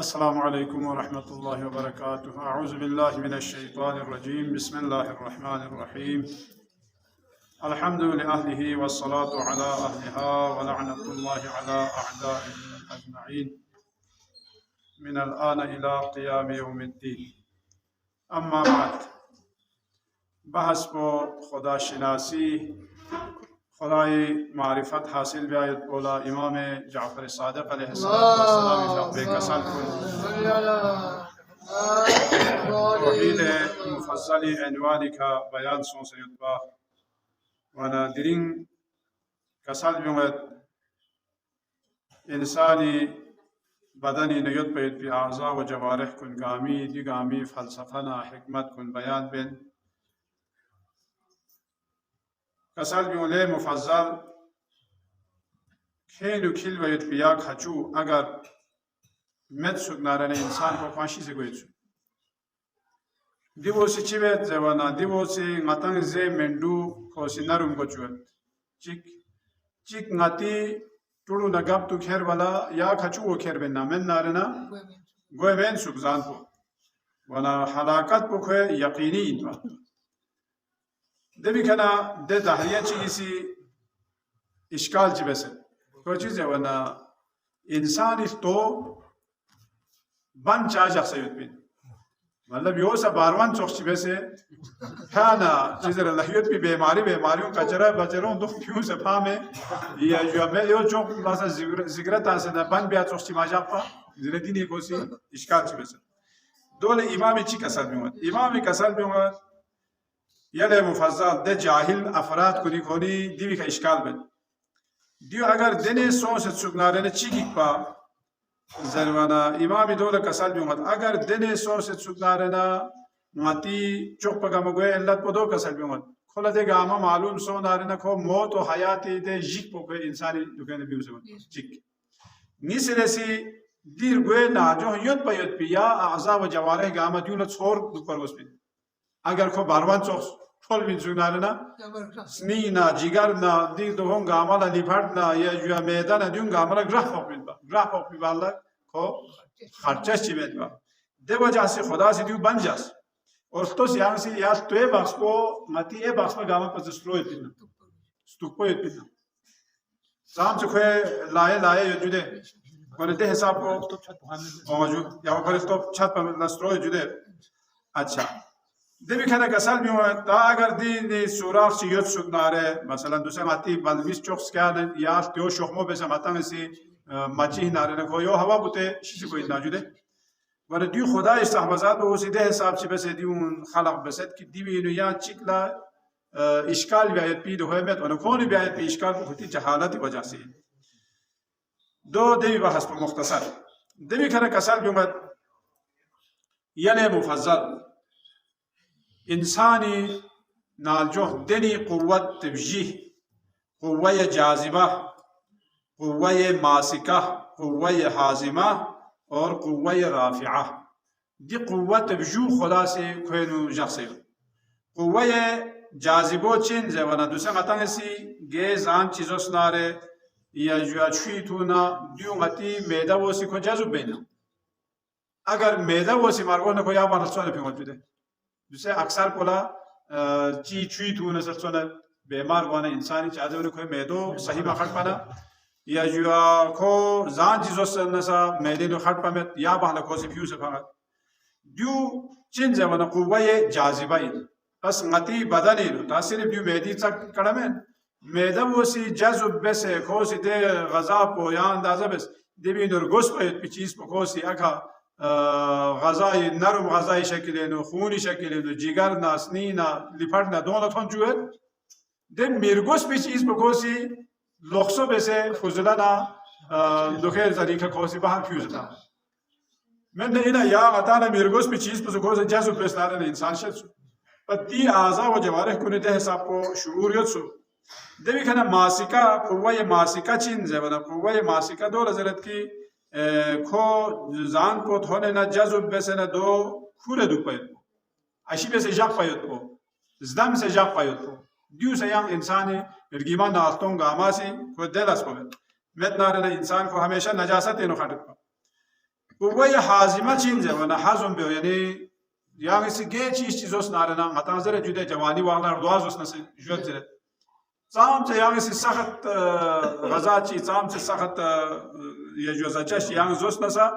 अस्सलामु अलैकुम व रहमतुल्लाहि व बरकातुहू। अऊज़ु बिल्लाहि मिनश शैतानिर रजीम। बिस्मिल्लाहिर रहमानिर रहीम। अल्हम्दु लिअहलिही वस्सलातु अला अहलिहा व लअनतुल्लाहि अला अअदाइहिम अजमईन मिनल आन इला क़ियाम यौमिद्दीन। अम्मा बाद, बहस को खुदाशनासी खुदाई मारिफत हासिल बियायत बोला इमाम जाफर सादिक अलैहिस्सलाम बेकसल कुन तौहीद मुफस्सली अनवानी का बयान सों सयुतबा वना दिरिंग कसल बियत इंसानी बदनी नयुत पैत भी आज़ा व जवारिह कुन गामी दिगामी फलसफना हिकमत कुन बयान बिन कसल बियोले मुफज्जल खेल खिल वयुत पिया खचू अगर मेद सुगनारे ने इंसान को फांसी से गोयचू दिवो से चिवेत जवाना दिवो से ngатang जे मेंडू को सिनारुम को चुत चिक चिक ngati टुडू नगब तु खेर वाला या खचू वो खेर बेना मेन नारेना गोय बेन सुगजान को वना हलाकत को खे यकीनी इनवा दबी कना दे दहरिया चीज़ी इश्काल चिबसे कोई चीज़ है वना इंसान इस तो बन चार्ज अक्सर युद्ध मतलब यो सब बारवान चौक चिबसे है ना चीज़ लहियत भी बीमारियों का जरा बचरों दुख क्यों से फामे या जो मैं यो चौक लासा जिगरत आसे ना बन बिया चौक चिमाजा पा जिलेटिनी कोसी इश्काल चिबसे दोले इमामी ची कसर भी हुआ यले मुफज्जल दे जाहिल अफराद कुनी खोनी दिवी का इश्काल बन दियो अगर देने सौ से सुगनारे ने चीकी पा जरवाना इमामी दोले कसल भी मत अगर देने सौ से सुगनारे ना माती चौक पका मगवे अल्लाह को दो कसल भी मत खोला दे गामा मालूम सो नारे ना खो मौत और हयाती दे जिक पोके इंसानी दुकाने भी उसे जिक निसरेसी दीर गुए ना जो युद्ध पिया आज़ा व जवारे गामा दियो ना छोर दुपर उसपे अगर खो बारवान चौक फल भी जुनाले ना स्नी ना जिगर ना दी तो हम गामाला लिफाट ना या जो मैदान ना दियो गामाला ग्राफ ऑपी वाला खो खर्चा चिमेत बा देवा जासे खुदा से दियो बन जास और तो सियां से या तो ये बक्स को मती ये बक्स में गामा पर स्ट्रोय पिना स्टुको ये पिना साम से खोए लाए यो जुदे कोने ते हिसाब को मौजू या ऊपर तो छत पर स्ट्रोय जुदे अच्छा देवी खाना कसल भी हुआ ता अगर दी ने सुराख से युद्ध सुगनारे मसलन दूसरे माती बलविस चौक्स क्या ने या त्यो शोखमो पे समातंग से मची नारे ने को यो हवा बुते शिशी कोई ना जुदे वर दियो खुदा इस्तेहबाजात वो सीधे हिसाब से बस दियो खलक बसत की दिवी नो या चिकला इश्काल बियायत पी दो है में तो कौन बियायत पी इश्काल को होती जहालत की वजह से दो देवी बहस पर मुख्तसर देवी खाना कसल भी हुआ यले मुफज्जल इंसानी नालजो दनी कुव्वत तवजीह कुव्वत जाजिबा कुव्वत मासिका कुव्वत हाजिमा और कुव्वत राफिआ दी कुव्वत तवजू खुदा से खोनु जख्से कुव्वत जाजिबो चिन जवाना दूसरे मतंग सी गेजान चीजों सुनारे या जो छुई थूना दियो मती मैदा वो सी को जाजुब बेना अगर मैदा वो सी मार्गो न को या मार सोने पे मौजूद है जिसे अक्सर बोला ची छुई थू नजर सोना बीमार वाना इंसानी चाहते हुए कोई मैदो सही मखट पाना या जो को जान चीजों से नसा मैदे नो खट पामे या बाहला को से फ्यूज फागा दियो चिन जवाना कुव्वत जाजिबाई बस मती बदनी लो तासिर दियो मैदी तक कड़मे मैदा वो सी जज़ब बसे को सी दे गज़ा को या अंदाज़ा बस देवी नरगोस पे चीज को सी अका गज़ाई नरम गज़ाई शक्लें नो खूनी शक्लें नो जिगर ना स्नी ना लिफाट ना दोनों थोन जुए दे मिर्गोस भी चीज बकोसी लोक्सो बेसे फुजला ना दुखेर तरीका कोसी बाहर फ्यूज ना मैं नहीं ना या आता ना मिर्गोस भी चीज बकोसी जैसे बेस ना ना इंसान शख्स पत्ती आज़ा व जवारे कुने दे हिसाब को शुरूरियत सो देवी खाना मासिका कुव्वत मासिका चिन जवाना कुव्वत मासिका दो लजरत की खो जान को थोने ना जज़ब बेसे ना दो खुरे दु पायत अशी बेसे जाक पायत को ज़दम से जाक पायत को दियो से yang इंसानी निर्गीमा नास्तों गामासी को देलास को met नारे ना इंसान को हमेशा नजासत इनो खाटत قوة حازمة چینزه ونا حازم بیو یعنی يعني سجى چیزوس نارنا متازر جدا جوانی واقعا دوازوس نس جود زره سام ته يعني سخت غزا چی سام ته سخت يجوز چش يعني زوس نسا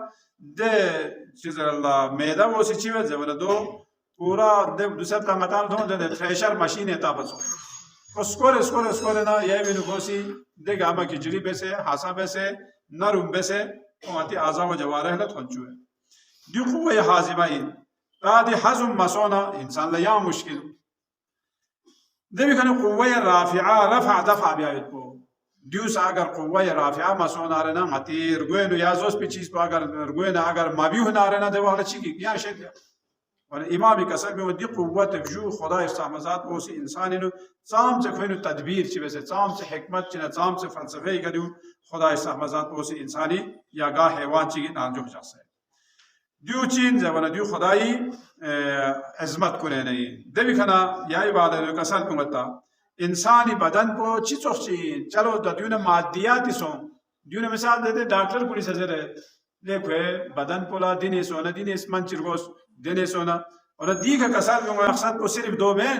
ده چیز الله میدا و سی چی وزه ولا دو پورا ده دوسر تا متان دون ده تریشر ماشین اتا بسو اسکور نا یه بینو کوسی ده گاما کی جری بسه حسا بسه نروم بسه اومتی اعضا و جوارح لتونچوه دی قوه حازمه این بعد حزم مسونا انسان لا مشكل ده بيكون قوه رافعه رفع دفع بيايت بو دیوس اگر قوه رافعه مسونا رنا متیر گوینو یا زوس پی چیز اگر گوینو اگر مابیو نارنا ده والا چی یا شد ولی امام کسر به دی قوت وجو خدا استعمازات اوس انسانینو سام چه کوینو تدبیر چی بس سام چه حکمت چه سام چه فلسفه کدیو خدا استعمازات اوس انسانی یا گاه حیوان چی نانجو جاسه دیو چین زبان دیو خدایی عظمت کنه نه دبی کنا یا عبادت کسل کنتا انسانی بدن کو چی چوچی چلو دیو مادیاتی سون دیو مثال دے ڈاکٹر پولیس ازره لیکو بدن پولا دین اس منچرگوس دین سونا اور دی کا کسل کو مقصد کو صرف دو میں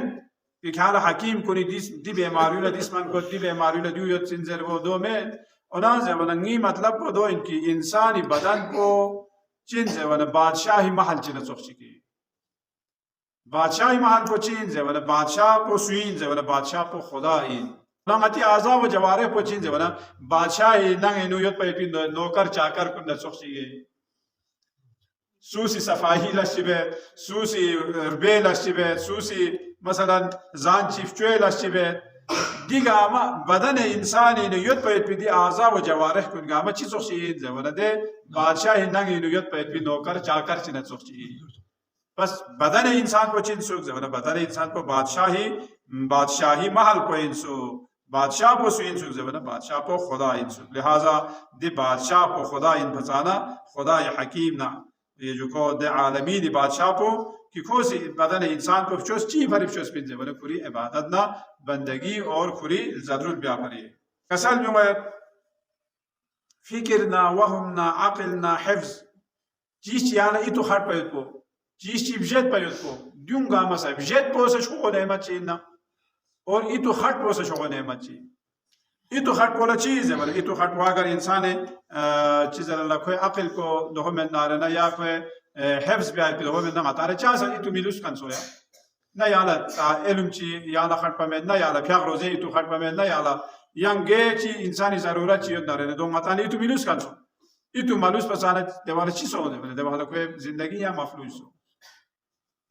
کہ حال حکیم کنی دی بیماری لا دیس من کو دی بیماری لا دیو چین زر وہ دو میں اور زبان نی مطلب کو دو ان کی انسانی بدن کو چینزه و بادشاهی محل چینه چوخچی کی بادشاهی محل کو چینزه و بادشاہ کو سوینزه و بادشاہ کو خدا این نمتی اعضا و جوارح کو چینزه و بادشاہی ننگ نویت پای پین نوکر چاکر کن چوخچی کی سوسی صفاهی لشبه سوسی ربه لشبه سوسی مثلا زان چیفچوی لشبه دیگه اما بدن انسانی نویت پای پی اعضا و جوارح کن اما چی چوخچی اینزه و ده بادشاہ ننگ نویت پای پی نوکر چاکر چینه چوخچی بس بدن انسان کو چین سوک زبان بدن انسان کو بادشاہی محل کو انسو بادشاہ کو سو انسو زبان بادشاہ کو خدا انسو لہذا دی بادشاہ کو خدا ان بچانا خدا حکیم نا یہ جو کو دی عالمین بادشاہ کو کہ کوسی بدن انسان کو چوس چی فرق چوس پین زبان پوری عبادت نا بندگی اور پوری ضرورت بیا پری کسل جو فکرنا وهمنا عقلنا حفظ چیز یانا ایتو خط پیدا کو چیز چی بجت پیدا کو دیونگا مسا بجت پوسه شو نعمت چینا اور ایتو خط پوسه شو نعمت چی ایتو خط کولا چیز ہے ایتو خط اگر انسان چیز اللہ کوئی عقل کو دو من نارنا یا کوئی حفظ بیا پیدا من نماتاره چاسا ایتو میلوس کنسویا نه یالا علم چی یالا خط پمن نه یالا پیاگ روزه ایتو خط پمن نه یالا یانگه چی انسانی ضرورت چی داره دو متانی ایتو میلوس کنسو ایتو مالوس پسانه دوال چی سوده دوال کوئی زندگی یا مفلوس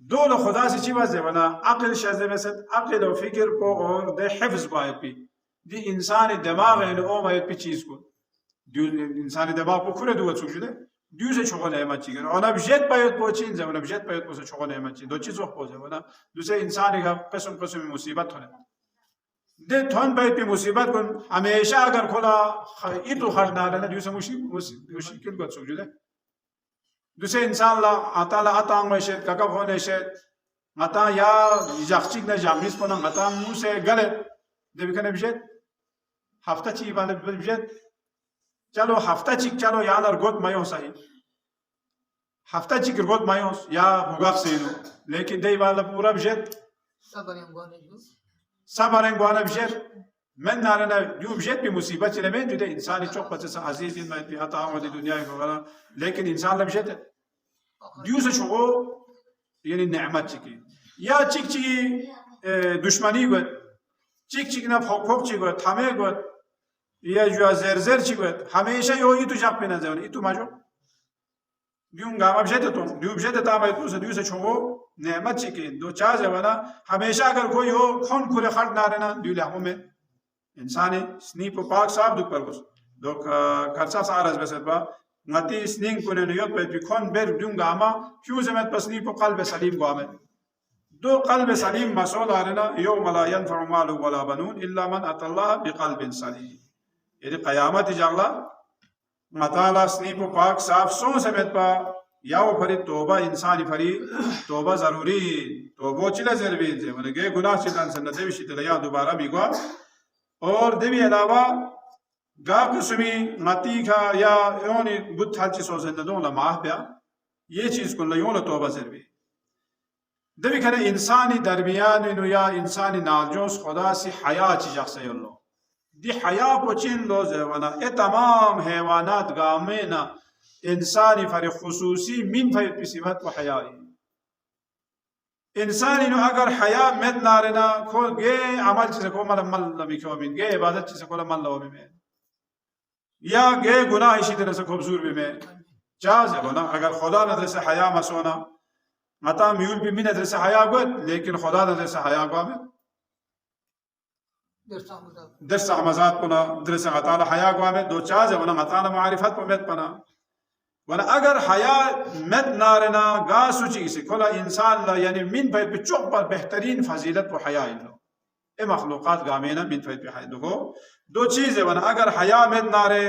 دول خدا سے چی واسه ونا عقل شازه مثلا عقل و فکر کو اور ده حفظ باید پی دی انسان دماغ ان او باید پی چیز کو انسان دماغ کو کره دو چوک شده دیو سے چوک نعمت چی گر انا بجت باید پوچین زمانه بجت باید پوچ چوک نعمت چی دو چیز خو پوچ ونا دوسرے انسان کا قسم قسم مصیبت ہونے ده تون باید پی مصیبت کن ہمیشہ اگر کھلا ایتو خرنا نہ دیو سے مشکل کو چوک شده دوسرے انسان لا آتا لا آتا انگوشت ککب ہونے شد آتا یا جاکچیک نہ جامعیس پنا آتا مو سے گلے دے بکنے بجت ہفتہ چی باندے بجت چلو ہفتہ چیک چلو یا نرگوت مایوں صحیح ہفتہ چیک رگوت مایوں یا بگاق سینو لیکن دے باندے پورا بجت سبرنگوانا بجت من نارنا دیو بجت بھی مصیبت چلے میں جو دے انسانی چوک پچھے عزیز ان میں بھی عطا آمدی دنیا کو غلا لیکن انسان لبجت دیو سے شغو یعنی نعمت چکی یا چک چکی دشمنی گوت چک نا پھوک چی گوت تھامے گوت یا جو زر چی گوت ہمیشہ یو ای تو جاپ پہ نہ زون ای تو ماجو دیو گاما بجت تو دیو بجت تا میں تو سے دیو سے شغو نعمت چکی دو چاز ہے ونا ہمیشہ اگر کوئی ہو کھون کھلے خرد نہ رہنا دیو لہموں میں انسانی سنیپ پاک صاحب دو پرگوس دو کھرسا سارز بسد با نتی سنینگ کنه نیوت باید بکن بر دونگا اما کیو زمت پس نیپو قلب سلیم گوامد دو قلب سلیم مسئول آرنا یوم لا ینفع مال ولا بنون الا من ات الله بقلب سلیم یعنی قیامت جغلا مطالع سنیپو پاک صاحب سو زمت با یاو پری توبہ انسانی پری توبہ ضروری توبہ چلا ضروری ہے ونگے گناہ چلان سنتے وشی تلیا دوبارہ بھی گوا اور دیوی علاوہ قاب سمي ماتيكا يا يوني بود حالتي سوزن دون لا ماه بيا ये चीज को लयों तौबा जरबी दबी करे इंसानी दरमियान नो या इंसानी नाजोस खुदा से हया चीज से लो दी हया पोचिन लो जवाना ए तमाम हैवानात गामेना इंसानी फर खुसूसी मिन फय सिफत व हया इंसानी नो अगर हया मत नारना खो गे अमल चीज को मल मल नबी को मिन गे इबादत चीज को मल लो में या गे गुनाह इसी तरह से खूबसूर में जाज है ना अगर खुदा नजर से हया मसोना मता म्यूल भी नजर से हया गुत लेकिन खुदा नजर से हया गुआ में दर्स मजात पना दर्स अताला हया गुआ में दो चाज है ना अताला मारिफत पर मत पना वना अगर हया मत नारना गा सुची से खुला इंसान ला यानी मिन पे चुप पर बेहतरीन फजीलत व हया इन लो ए मखलूकात गामेना मिन पे हया दो चीज है वना अगर हया मत नारे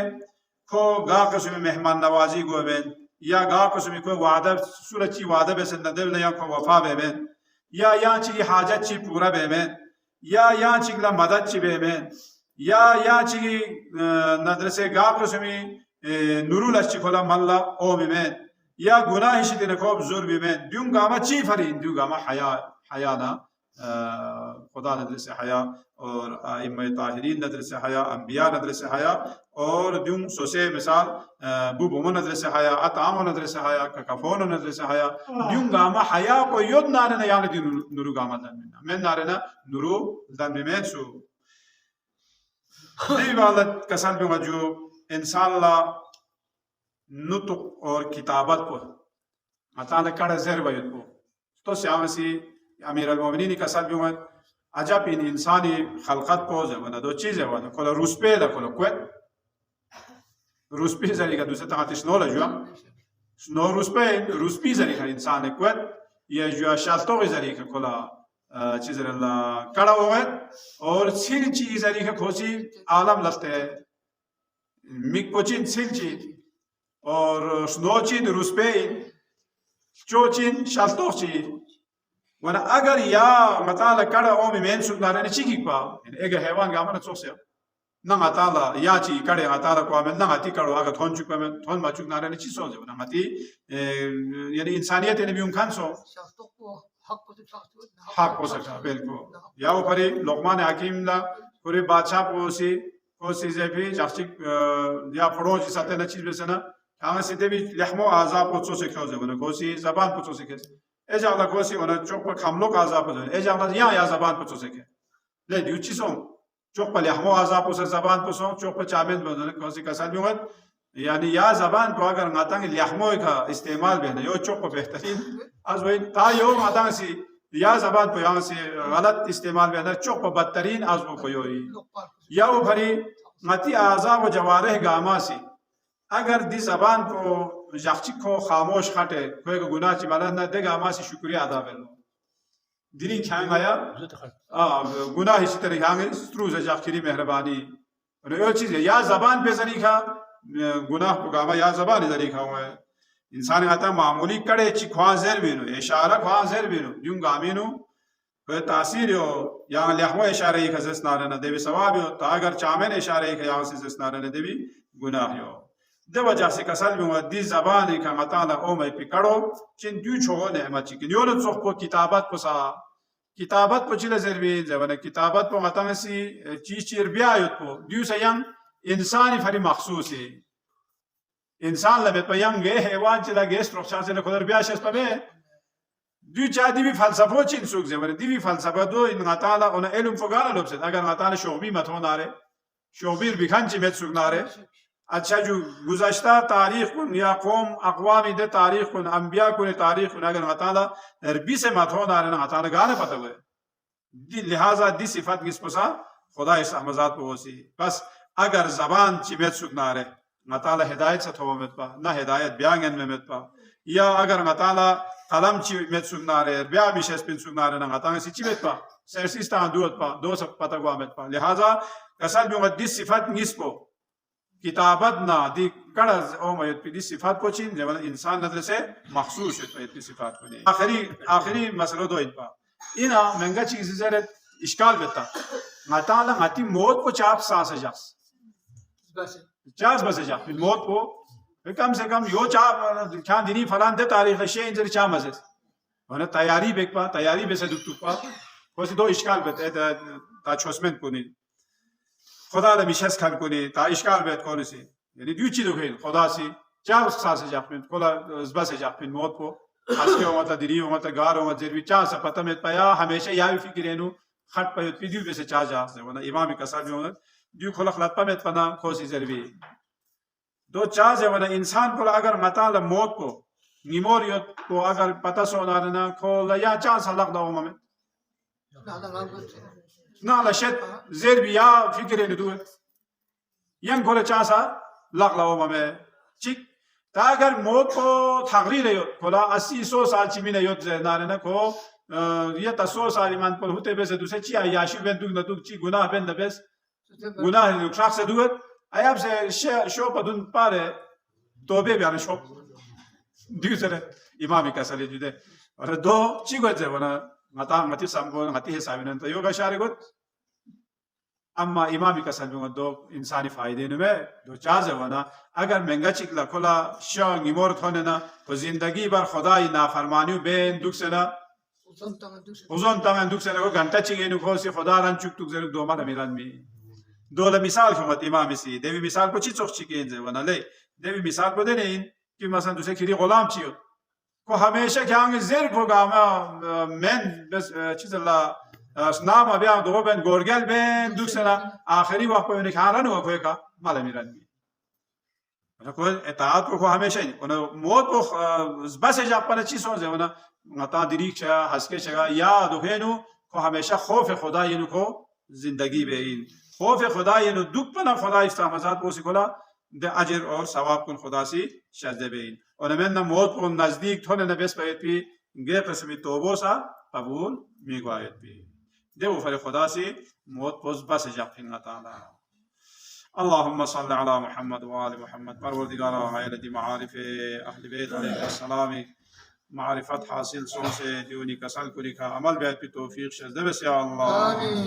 को गा कसम मेहमान नवाजी गो बेन या गा कसम को वादा सुरची वादा बेसन नदल या को वफा बेन या ची हाजत ची पूरा बेन या ची ला मदद ची बेन या ची नदर से गा कसम नुरुल ची खोला मल्ला ओ बेन या गुनाह शी दिन को जुर बेन दुम गामा ची फरी दु गामा हया ना खुदा नदर से हया और इमाम ताहिरीन नदर से हया अंबिया नदर से हया और दुम सोसे मिसाल बुबुम नदर से हया अताम नदर से हया कफोन नदर से हया दुम गामा हया को योद नारे ना यानी दिन नुरु गामा दन में नारे ना नुरु दन में सु दी वालत कसल में जो इंसान ला नुतुक और किताबत को अताले कड़ा जर वयत को तो श्यामसी अमीर अल-मोमिनीन कसल में अजब इन इंसानी खलकत को जवना दो चीज है वना कोला रुस्पे दा कोला क्वेट रुस्पी जरी का दूसरा तक स्नो ला जुआ स्नो रुस्पी जरी का इंसान है क्वेट ये जुआ शाल्तो जरी का कोला चीज ला कड़ा हुआ और सिल चीज जरी का खोसी आलम लगते है मिक पोचिन सिल चीज और स्नो चीज रुस्पे चोचिन शाल्तो चीज वना अगर या मताला कड़ा ओमी मेन सुनारे ने चिकी पा एगे हैवान गामना सोसे ना मताला या ची कड़े मताला को में ना ती कड़ो अगर थोन चुक में थोन मा चुक नारे ने ची सोजे वना मती यानी इंसानियत ने भी उनखान सो हक हो सकता बिल्कुल या वो परे लोकमान हकीम ला पूरे बादशाह को से भी जास्तिक या फरोज साथे न चीज बेसना हां सीधे भी लहमो आजाब को सोसे खोजे वना कोसी जबान को सोसे के एजाला कोसी वना चोक पर खामलो का आजाब हो एजाला या जबान पर सोसे के ले दिउची सो चोक पर लहमो आजाब को जबान पर सो चोक पर चामेल बदल कोसी का साथ में यानी या जबान को अगर माता के लहमो का इस्तेमाल भी यो चोक पर बेहतरीन आज वही ता यो माता सी या जबान पर यहाँ से गलत इस्तेमाल भी चोक पर बदतरीन आज वो यो या वो भरी मती आजाब व जवारह गामा सी अगर दी जबान को जाची को खामोश खाटे कोई को गुनाह ची माला ना देगा मासी शुक्रिया अदा करो दिनी ख्यांग आया गुनाह इसी तरह ख्यांग स्ट्रूज जाखिरी मेहरबानी और ये चीज या जबान पे जरीखा गुनाह को गामा या जबान जरीखा हुआ है इंसान आता मामूली कड़े ची ख्वां ज़ेर बिनो इशारा ख्वां ज़ेर बिनो यूं गामिनो कोई तासीर हो या लहमो इशारे ही खजस नारे न देवी सवाब हो तो अगर चामेन इशारे ही खयाल से जस नारे न देवी गुनाह हो दे वजह से कसल में दी जबान का मताला ओ मैं पिकड़ो चिन दू छोगो ने मची कि योन सोख को किताबत को सा किताबत को चिले जरबी जबन किताबत को मताने सी चीज चिर बियायत को दू सयंग इंसानी फरी मखसूस है इंसान लबे पयंग गे हैवान चिला गे स्ट्रक्चर से खुदर बियाशस पबे दू चा दी भी फलसफो चिन सुख जबन दी भी फलसफा दो इन मताला उन इल्म फगाला लोबसे अगर मताला शोबी मत होनारे शोबीर बिखान ची मत सुगनारे अच्छा जो गुज़श्ता तारीख कुन या कौम अक़वामी दे तारीख कुन अंबिया कुन तारीख कुन अगर मताला अरबी से मत होना रहना मताला गाने पता हुए दी लिहाजा दी सिफत किस पसा खुदा इस अहमजात को होसी बस अगर जबान चिमेत सुकना रहे मताला हिदायत से थोड़ा मत पा ना हिदायत ब्यांगन में मत पा या अगर मताला कलम चिमेत सुकना रहे ब्या विशेष पिन सुकना रहे ना मताला सी चिमेत पा सरसिस्ता दूध पा दो सब पता हुआ मत पा लिहाजा कसल भी दी सिफत किस को किताबत ना दी कड़ज ओ मयत पी दी सिफात को चीन जब इंसान नजर से मखसूस है तो इतनी सिफात को नहीं आखिरी मसलो दो इनपा इना महंगा चीज जरे इश्काल बेता मताला मती मौत को चाप सांस जास جاز بس جا في الموت को कम से कम यो चा क्या दिनी फलान दे तारीख शे इंजर चा मजे wana tayari bekpa tayari bese duktukpa kosi do işgal bet ta çosmen koni खुदा da mişes kan koni ta işgal bet konisi yani düçi dokhin खुदासी चा सासे जापन कोला zbase जापन मौत को aske omata diri omata gar omata zervi चा से पता में पाया हमेशा यावी फिक्रेनु खट पे पीडियो बसे चा जा से wana imam kasal में दु खोला खलत पे में पना कोसी zervi दो चा से wana इंसान को अगर मता ल मौत को निमोरियत को अगर पता सोना ना खोला या चा सलक दाव में ना ला शेत zervi या फिक्रेनु दु यंग खोला चा सा लक लाव में चिक تا अगर मौत को थागरीर है खोला 80-100 साल चिमिने योत नारे को ये 100 साल ईमान पर होते बेसे दूसरे ची आयाशी बेन दुग नतुग ची गुनाह बेन दबेस गुनाह लुक्साक से दुग अयाब से शो पदुन पारे तोबे बियान शो दूसरे इमामी का सले जुदे और दो ची को जे वना ngata ngati sambo ngati हिसाबिन तो योगा शारे को अम्मा इमामी का सलबे दो इंसानी फायदे नुमे दो चाज वना अगर महंगा चिकला खोला शंग इमोर थोने ना तो जिंदगी भर खुदाई नाफरमानियों बेन दुख से ना उज़ोन तमन दुख से ना को घंटा चिगे नु खोसी खुदा रन चुक तुक जरूर दो माला मिरान में दो ला मिसाल खमत इमामी सी देवी मिसाल को चिचोक चिके इंजे वना ले देवी मिसाल को देने इन कि मसन दूसरे खिरी गुलाम चियो को हमेशा क्या अंग ज़ेर को गामा men बस चिज़ला नाम अभी आप दो बन गोरगल बन दूसरा आखिरी वक्त पे उन्हें खाना नहीं हुआ कोई का माला मिरान में मतलब कोई एताद को हमेशा ही उन्हें मौत को बस है जापन अच्छी सोच है उन्हें ngata dirik cha haske cha ya duhenu ko hamesha khof khuda yenu ko zindagi bein khof khuda yenu duk pana khuda istamazat posi kola de ajr aur sawab kun khuda si shazde bein aur menna maut ko nazdik thone na bes payet pi ge qismi tobo sa qabul mi goayet pi de wo fare khuda si maut pos bas jaqin taala اللهم صل على محمد وآل محمد پروردگار عائلة معارف اهل بیت علیہ السلام معرفت حاصل سو سے دیونی کسل کری کا عمل بیت پی توفیق شزده بس یا اللہ آمین